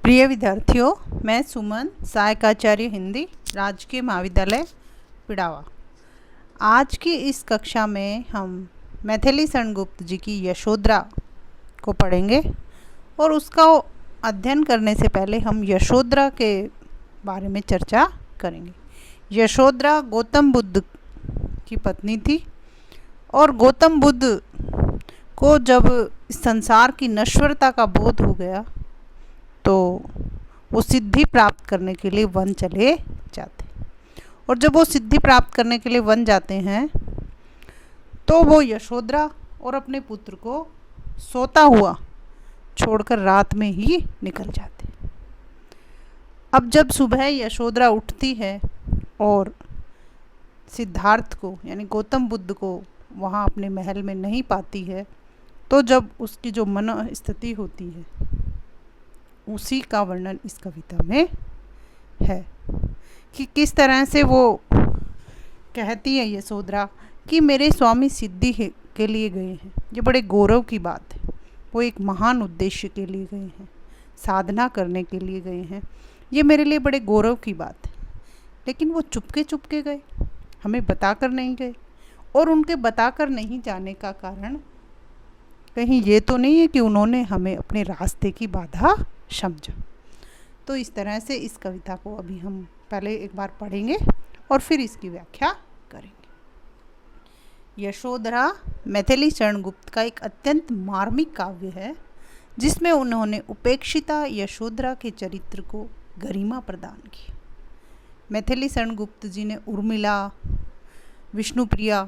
प्रिय विद्यार्थियों, मैं सुमन, सहायकाचार्य हिंदी, राजकीय महाविद्यालय पिड़ावा। आज की इस कक्षा में हम मैथिली शरण गुप्त जी की यशोधरा को पढ़ेंगे और उसका अध्ययन करने से पहले हम यशोधरा के बारे में चर्चा करेंगे। यशोधरा गौतम बुद्ध की पत्नी थी और गौतम बुद्ध को जब संसार की नश्वरता का बोध हो गया तो वो सिद्धि प्राप्त करने के लिए वन चले जाते। और जब वो सिद्धि प्राप्त करने के लिए वन जाते हैं तो वो यशोधरा और अपने पुत्र को सोता हुआ छोड़कर रात में ही निकल जाते। अब जब सुबह यशोधरा उठती है और सिद्धार्थ को यानी गौतम बुद्ध को वहाँ अपने महल में नहीं पाती है, तो जब उसकी जो मन स्थिति होती है उसी का वर्णन इस कविता में है कि किस तरह से वो कहती है यशोधरा कि मेरे स्वामी सिद्धि के लिए गए हैं। ये बड़े गौरव की बात है। वो एक महान उद्देश्य के लिए गए हैं, साधना करने के लिए गए हैं। ये मेरे लिए बड़े गौरव की बात है। लेकिन वो चुपके चुपके गए, हमें बताकर नहीं गए। और उनके बताकर नहीं जाने का कारण कहीं ये तो नहीं है कि उन्होंने हमें अपने रास्ते की बाधा समझा। तो इस तरह से इस कविता को अभी हम पहले एक बार पढ़ेंगे और फिर इसकी व्याख्या करेंगे। यशोधरा मैथिली शरण गुप्त का एक अत्यंत मार्मिक काव्य है जिसमें उन्होंने उपेक्षिता यशोधरा के चरित्र को गरिमा प्रदान की। मैथिली शरण गुप्त जी ने उर्मिला, विष्णुप्रिया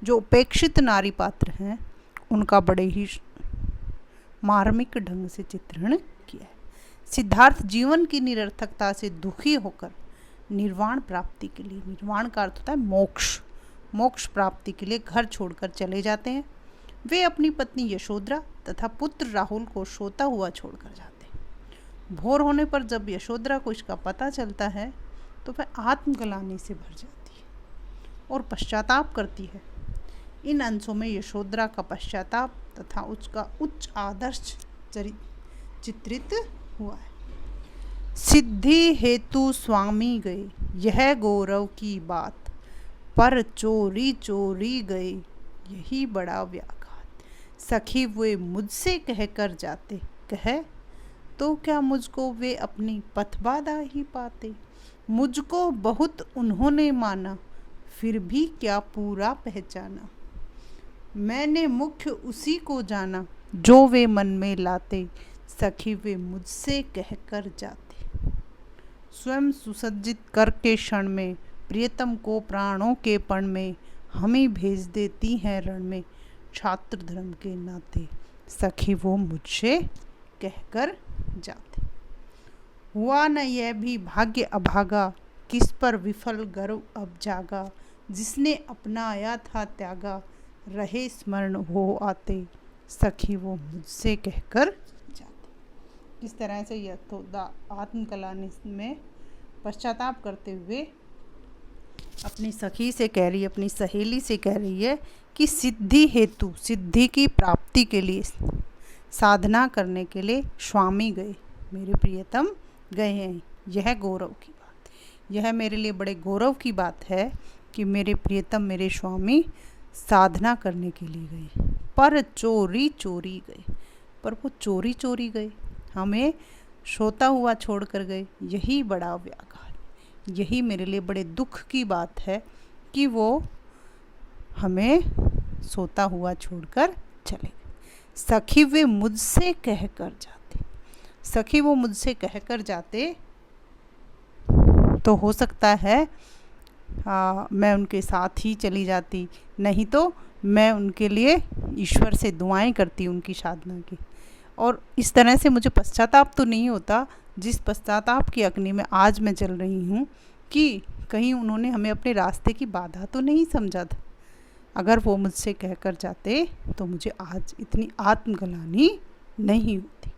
जो उपेक्षित नारी पात्र हैं उनका बड़े ही मार्मिक ढंग से चित्रण किया है। सिद्धार्थ जीवन की निरर्थकता से दुखी होकर निर्वाण प्राप्ति के लिए, निर्वाण का अर्थ होता है मोक्ष, मोक्ष प्राप्ति के लिए घर छोड़कर चले जाते हैं। वे अपनी पत्नी यशोधरा तथा पुत्र राहुल को सोता हुआ छोड़कर जाते हैं। भोर होने पर जब यशोधरा को इसका पता चलता है तो वह आत्मग्लानि से भर जाती है और पश्चाताप करती है। इन अंशों में यशोधरा का पश्चाताप तथा उसका उच्च आदर्श चित्रित हुआ है। सिद्धि हेतु स्वामी गए, यह गौरव की बात, पर चोरी चोरी गए, यही बड़ा व्याघात। सखी वे मुझसे कह कर जाते, कहे तो क्या मुझको वे अपनी पथबाधा ही पाते। मुझको बहुत उन्होंने माना, फिर भी क्या पूरा पहचाना। मैंने मुख्य उसी को जाना, जो वे मन में लाते, सखी वे मुझसे कह कर जाते। स्वयं सुसज्जित करके क्षण में, प्रियतम को प्राणों के पण में, हमें भेज देती हैं रण में, छात्र धर्म के नाते, सखी वो मुझसे कह कर जाते। हुआ न यह भी भाग्य अभागा, किस पर विफल गर्व अब जागा, जिसने अपनाया था त्यागा, रहे स्मरण हो आते, सखी वो मुझसे कहकर जाते। इस तरह से यशोधरा आत्मग्लानि में पश्चाताप करते हुए अपनी सखी से कह रही है, अपनी सहेली से कह रही है कि सिद्धि हेतु, सिद्धि की प्राप्ति के लिए, साधना करने के लिए स्वामी गए, मेरे प्रियतम गए हैं। यह गौरव की बात, यह मेरे लिए बड़े गौरव की बात है कि मेरे प्रियतम, मेरे स्वामी साधना करने के लिए गए, पर चोरी चोरी गए। पर वो चोरी चोरी गए, हमें सोता हुआ छोड़कर गए, यही बड़ा व्याघात, यही मेरे लिए बड़े दुख की बात है कि वो हमें सोता हुआ छोड़कर चले गए। सखी वे मुझसे कह कर जाते, सखी वो मुझसे कह कर जाते तो हो सकता है मैं उनके साथ ही चली जाती, नहीं तो मैं उनके लिए ईश्वर से दुआएं करती उनकी साधना की। और इस तरह से मुझे पश्चाताप तो नहीं होता जिस पश्चाताप की अग्नि में आज मैं चल रही हूँ कि कहीं उन्होंने हमें अपने रास्ते की बाधा तो नहीं समझा था। अगर वो मुझसे कह कर जाते तो मुझे आज इतनी आत्मग्लानि नहीं होती।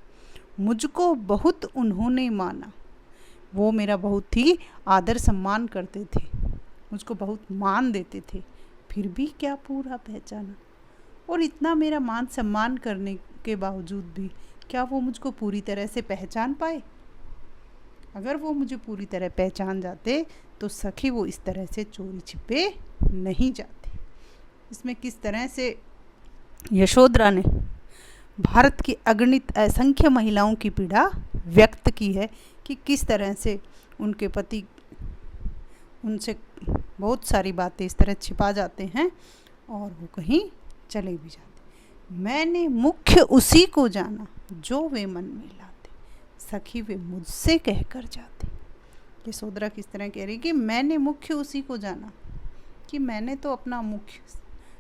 मुझको बहुत उन्होंने माना, वो मेरा बहुत ही आदर सम्मान करते थे, मुझको बहुत मान देते थे, फिर भी क्या पूरा पहचाना। और इतना मेरा मान सम्मान करने के बावजूद भी क्या वो मुझको पूरी तरह से पहचान पाए? अगर वो मुझे पूरी तरह पहचान जाते तो सखी वो इस तरह से चोरी छिपे नहीं जाते। इसमें किस तरह से यशोधरा ने भारत की अगणित असंख्य महिलाओं की पीड़ा व्यक्त की है कि किस तरह से उनके पति उनसे बहुत सारी बातें इस तरह छिपा जाते हैं और वो कहीं चले भी जाते। मैंने मुख्य उसी को जाना जो वे मन में लाते, सखी वे मुझसे कह कर जाते। यशोधरा किस तरह कह रही कि मैंने मुख्य उसी को जाना, कि मैंने तो अपना मुख्य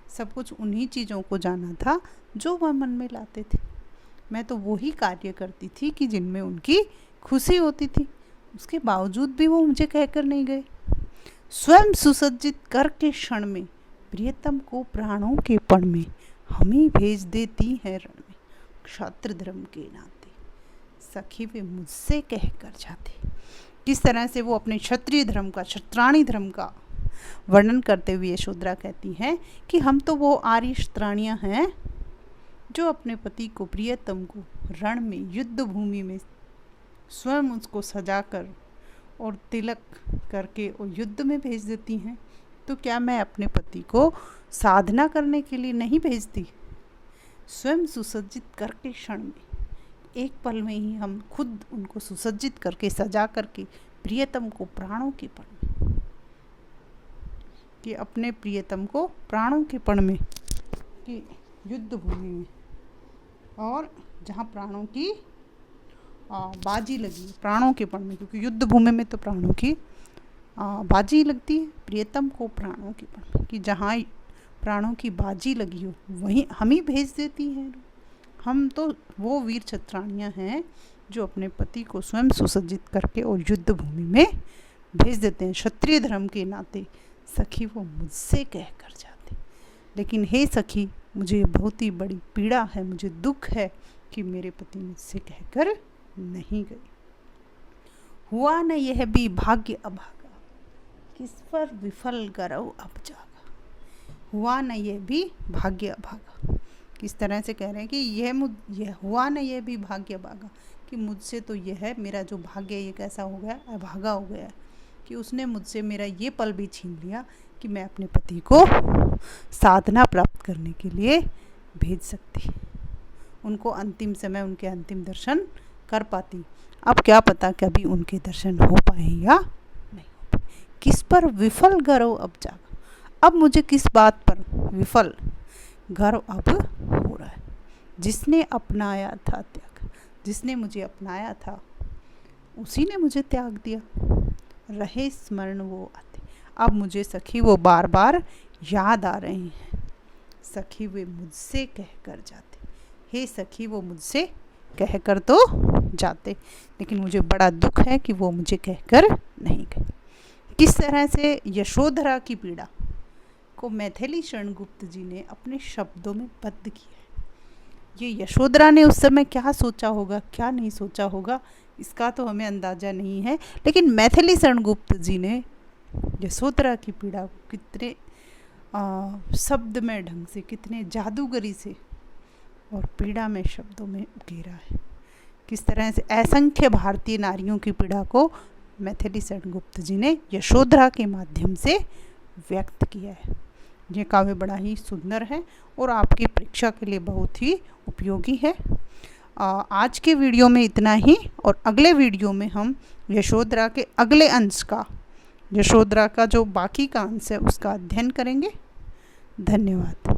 सब कुछ उन्हीं चीज़ों को जाना था जो वह मन में लाते थे। मैं तो वही कार्य करती थी कि जिनमें उनकी खुशी होती थी, उसके बावजूद भी वो मुझे कहकर नहीं गए। स्वयं सुसज्जित करके क्षण में प्रियतम को प्राणों के पण में हमें भेज देती है रण में, क्षात्र धर्म के नाते सखी वे मुझसे कह कर जाते। किस तरह से वो अपने क्षत्रिय धर्म का, क्षत्राणी धर्म का वर्णन करते हुए यशोधरा कहती हैं कि हम तो वो आर्य क्षत्राणियाँ हैं जो अपने पति को, प्रियतम को रण में, युद्ध भूमि में स्वयं उसको सजाकर और तिलक करके और युद्ध में भेज देती हैं। तो क्या मैं अपने पति को साधना करने के लिए नहीं भेजती? स्वयं सुसज्जित करके क्षण में, एक पल में ही हम खुद उनको सुसज्जित करके, सजा करके प्रियतम को प्राणों के पण में, कि अपने प्रियतम को प्राणों के पण में, कि युद्ध भूमि में, और जहाँ प्राणों की बाजी लगी, प्राणों के पण में, क्योंकि युद्ध भूमि में तो प्राणों की बाजी लगती है, प्रियतम को प्राणों के पण में, कि जहाँ प्राणों की बाजी लगी हो वहीं हम ही भेज देती हैं। हम तो वो वीर क्षत्राणियाँ हैं जो अपने पति को स्वयं सुसज्जित करके और युद्ध भूमि में भेज देते हैं। क्षत्रिय धर्म के नाते सखी वो मुझसे कह कर जाते। लेकिन हे सखी, मुझे बहुत ही बड़ी पीड़ा है, मुझे दुख है कि मेरे पति मुझसे कहकर नहीं गए। हुआ न यह भी भाग्य अभागा, किस पर विफल गरव अब जागा। हुआ न यह भी भाग्य अभागा, किस तरह से कह रहे हैं कि यह हुआ न यह भी भाग्य अभागा, कि मुझसे तो यह है, मेरा जो भाग्य ये कैसा हो गया, अभागा हो गया, कि उसने मुझसे मेरा ये पल भी छीन लिया कि मैं अपने पति को साधना प्राप्त करने के लिए भेज सकती, उनको अंतिम समय उनके अंतिम दर्शन कर पाती। अब क्या पता कभी उनके दर्शन हो पाए या नहीं हो पाए। किस पर विफल गर्व अब जागा, अब मुझे किस बात पर विफल गर्व अब हो रहा है। जिसने अपनाया था त्याग, जिसने मुझे अपनाया था उसी ने मुझे त्याग दिया। रहे स्मरण वो आते, अब मुझे सखी वो बार बार याद आ रहे हैं। सखी वे मुझसे कह कर जाते, हे सखी वो मुझसे कह कर तो जाते, लेकिन मुझे बड़ा दुख है कि वो मुझे कहकर नहीं गए। किस तरह से यशोधरा की पीड़ा को मैथिली शरण गुप्त जी ने अपने शब्दों में बद्ध किया है। ये यशोधरा ने उस समय क्या सोचा होगा, क्या नहीं सोचा होगा, इसका तो हमें अंदाज़ा नहीं है, लेकिन मैथिली शरण गुप्त जी ने यशोधरा की पीड़ा को कितने शब्दमय ढंग से, कितने जादूगरी से और पीड़ा में शब्दों में उकेरा है। किस तरह से असंख्य भारतीय नारियों की पीड़ा को मैथिली शरण गुप्त जी ने यशोधरा के माध्यम से व्यक्त किया है। ये काव्य बड़ा ही सुंदर है और आपकी परीक्षा के लिए बहुत ही उपयोगी है। आज के वीडियो में इतना ही, और अगले वीडियो में हम यशोधरा के अगले अंश का, यशोधरा का जो बाकी का अंश है उसका अध्ययन करेंगे। धन्यवाद।